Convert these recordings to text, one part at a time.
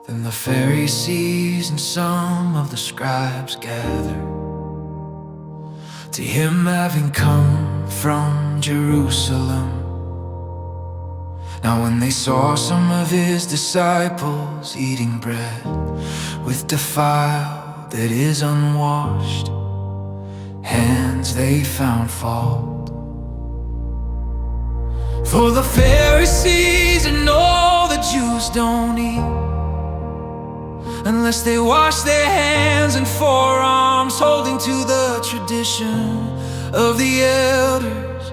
Then the Pharisees and some of the scribes gathered to him, having come from Jerusalem. Now when they saw some of his disciples eating bread with defiled, that is unwashed, hands, they found fault. For the Pharisees and all the Jews don't eat unless they wash their hands and forearms, holding to the tradition of the elders.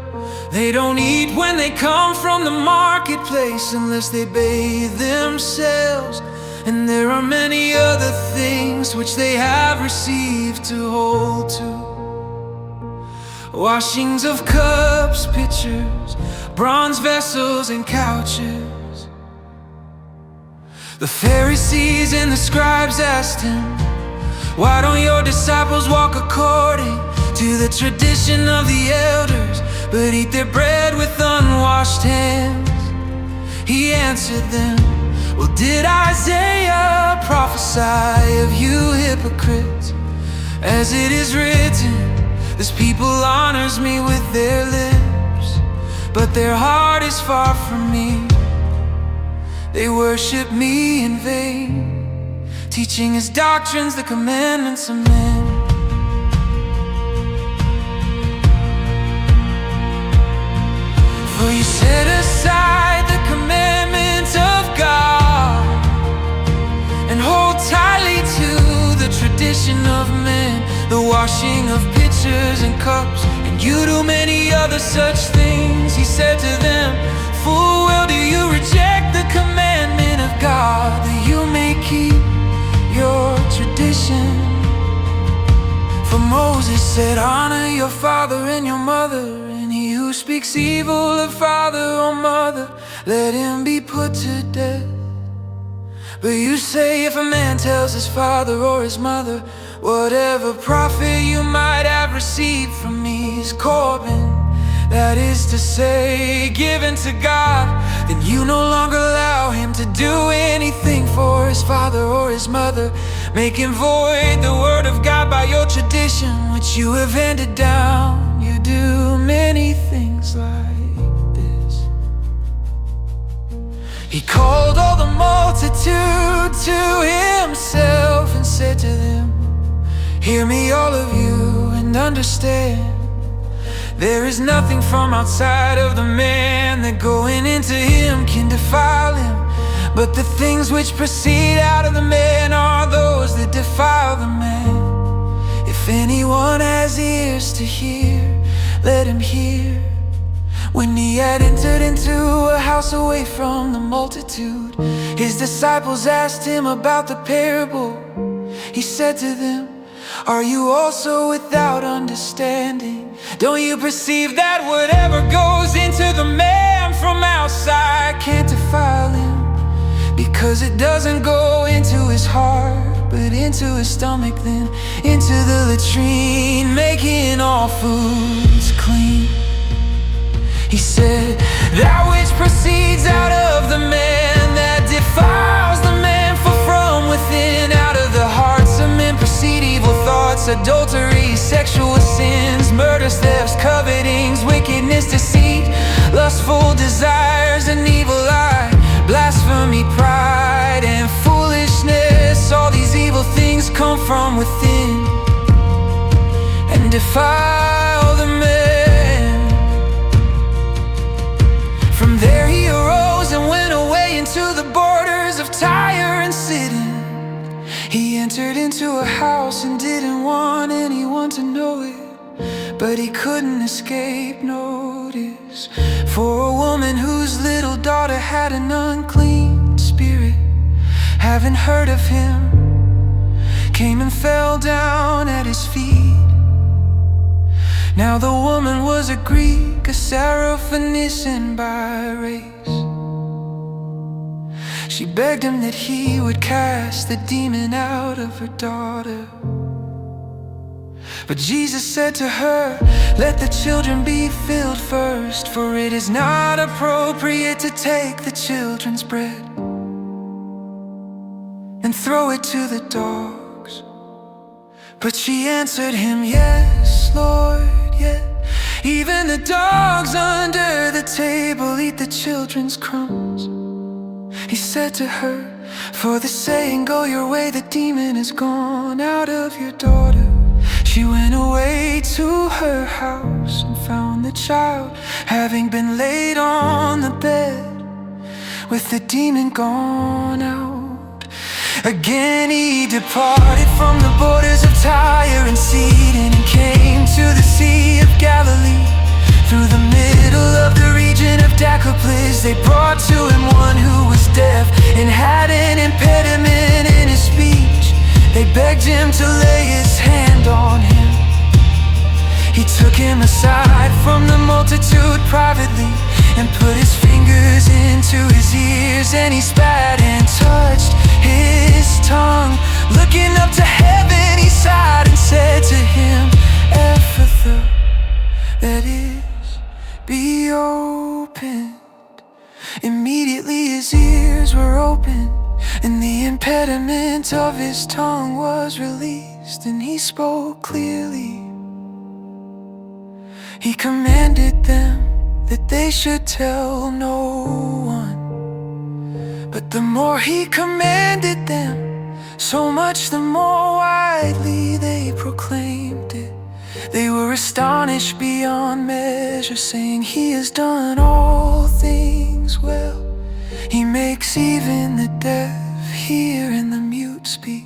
They don't eat when they come from the marketplace unless they bathe themselves. And there are many other things which they have received to hold to: washings of cups, pitchers, bronze vessels, and couches. The Pharisees and the scribes asked him, "Why don't your disciples walk according to the tradition of the elders, but eat their bread with unwashed hands?" He answered them, "Well, did Isaiah prophesy of you hypocrites? As it is written, this people honors me with their lips, but their heart is far from me. They worship me in vain, teaching as doctrines the commandments of men." For you set aside the commandments of God and hold tightly to the tradition of men, the washing of pitchers and cups, and you do many other such things. He said to them, "Full well do you reject the commandment of God, that you may keep your tradition. For Moses said, honor your father and your mother, and he who speaks evil of father or mother, let him be put to death. But you say, if a man tells his father or his mother, whatever profit you might have received from me is Corban, that is to say, given to God, then you no longer allow him to do anything for his father or his mother, making void the word of God by your tradition, which you have handed down. You do many things like this." He called all the multitude to himself and said to them, "Hear me, all of you, and understand. There is nothing from outside of the man that going into him can defile him, but the things which proceed out of the man are those that defile the man. If anyone has ears to hear, let him hear." When he had entered into a house away from the multitude, his disciples asked him about the parable. He said to them, "Are you also without understanding? Don't you perceive that whatever goes into the man from outside can't defile him, because it doesn't go into his heart, but into his stomach, then into the latrine, making all foods clean?" He said, "That which proceeds out of the man, that defiles the man, for from within, out of the hearts of men proceed evil thoughts, adultery, sexual sins, murders, thefts, covetings, wickedness, deceit, lustful desires, an evil eye, blasphemy, pride, and foolishness. All these evil things come from within and defile the man." From there he arose and went away into the borders of Tyre and Sidon. He entered into a house and didn't want anyone to know it, but he couldn't escape notice. For a woman whose little daughter had an unclean spirit, having heard of him, came and fell down at his feet. Now the woman was a Greek, a Syrophoenician by race. She begged him that he would cast the demon out of her daughter. But Jesus said to her, "Let the children be filled first, for it is not appropriate to take the children's bread and throw it to the dogs. But she answered him, yes, Lord, yet even the dogs under the table eat the children's crumbs. He said to her, for the saying, go your way, the demon is gone out of your daughter. She went away to her house and found the child having been laid on the bed, with the demon gone out. Again he departed from the borders of Tyre and Sidon, and came to the Sea of Galilee. Through the middle of the region of Decapolis, they brought to him one who was deaf and had an impediment in his speech. They begged him to lay his hand on him. He took him aside from the multitude privately and put his fingers into his ears, and he spat and touched his tongue. Looking up to heaven, he sighed and said to him, Ephphatha, that is, be opened. Immediately his ears were opened, and the impediment of his tongue was released, and he spoke clearly. He commanded them that they should tell no one. But the more he commanded them, so much the more widely they proclaimed it. They were astonished beyond measure, saying, he has done all things well. He makes even the deaf hear and the mute speak.